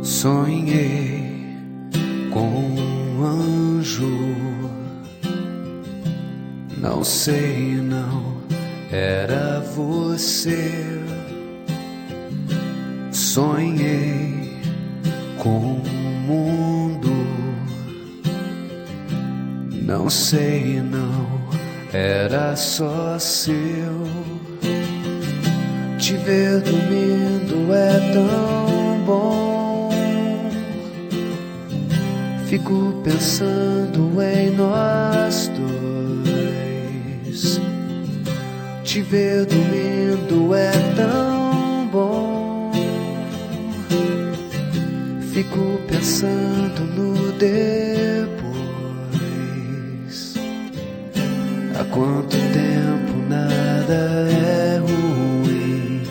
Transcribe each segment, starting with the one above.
Sonhei com um anjo, não sei, não era você. Sonhei com um mundo, não sei, não era só seu. Te ver dormindo é tão bom, fico pensando em nós dois. Te ver dormindo é tão bom, fico pensando no depois. Há quanto tempo nada é ruim?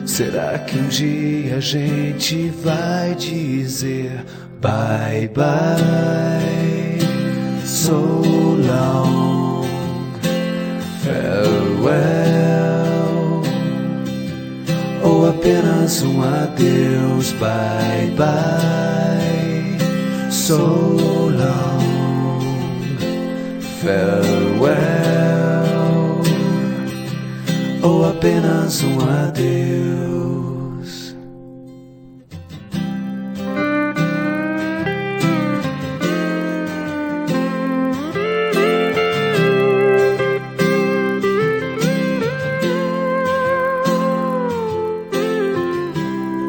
Será que um dia a gente vai dizer bye bye, so long, farewell, ou apenas um adeus, bye bye, so long, farewell, ou apenas um adeus.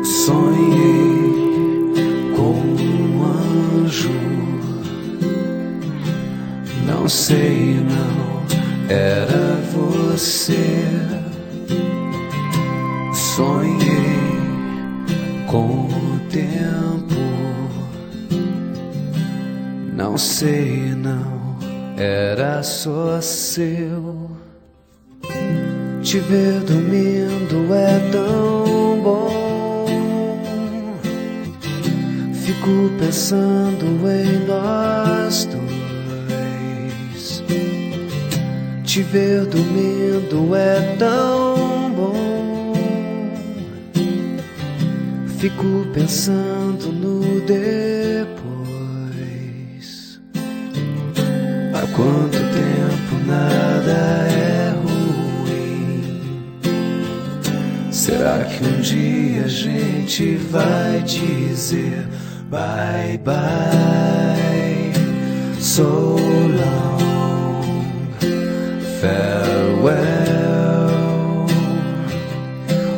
Sonhei com um anjo, não sei, não era você. Sonhei com o tempo, não sei, não era só seu. Te ver dormindo é tão bom, fico pensando em nós dois. Te ver dormindo é tão bom, fico pensando no depois. Há quanto tempo nada é ruim? Será que um dia a gente vai dizer bye bye, so long, farewell,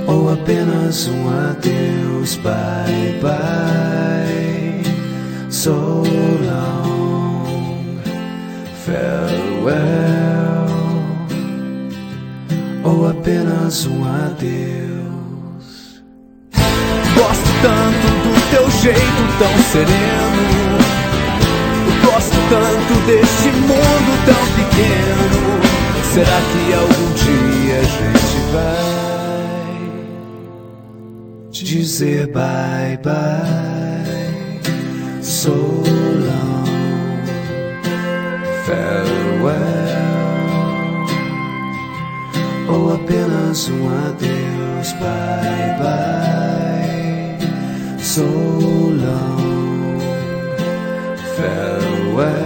ou apenas um adeus, bye bye, so long, farewell, ou apenas um adeus. Gosto tanto do teu jeito tão sereno, gosto tanto deste mundo tão pequeno. Será que algum dia a gente vai dizer bye bye, so long, farewell, ou apenas um adeus, bye bye, so long, farewell,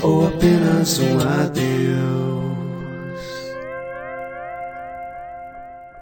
ou apenas um adeus.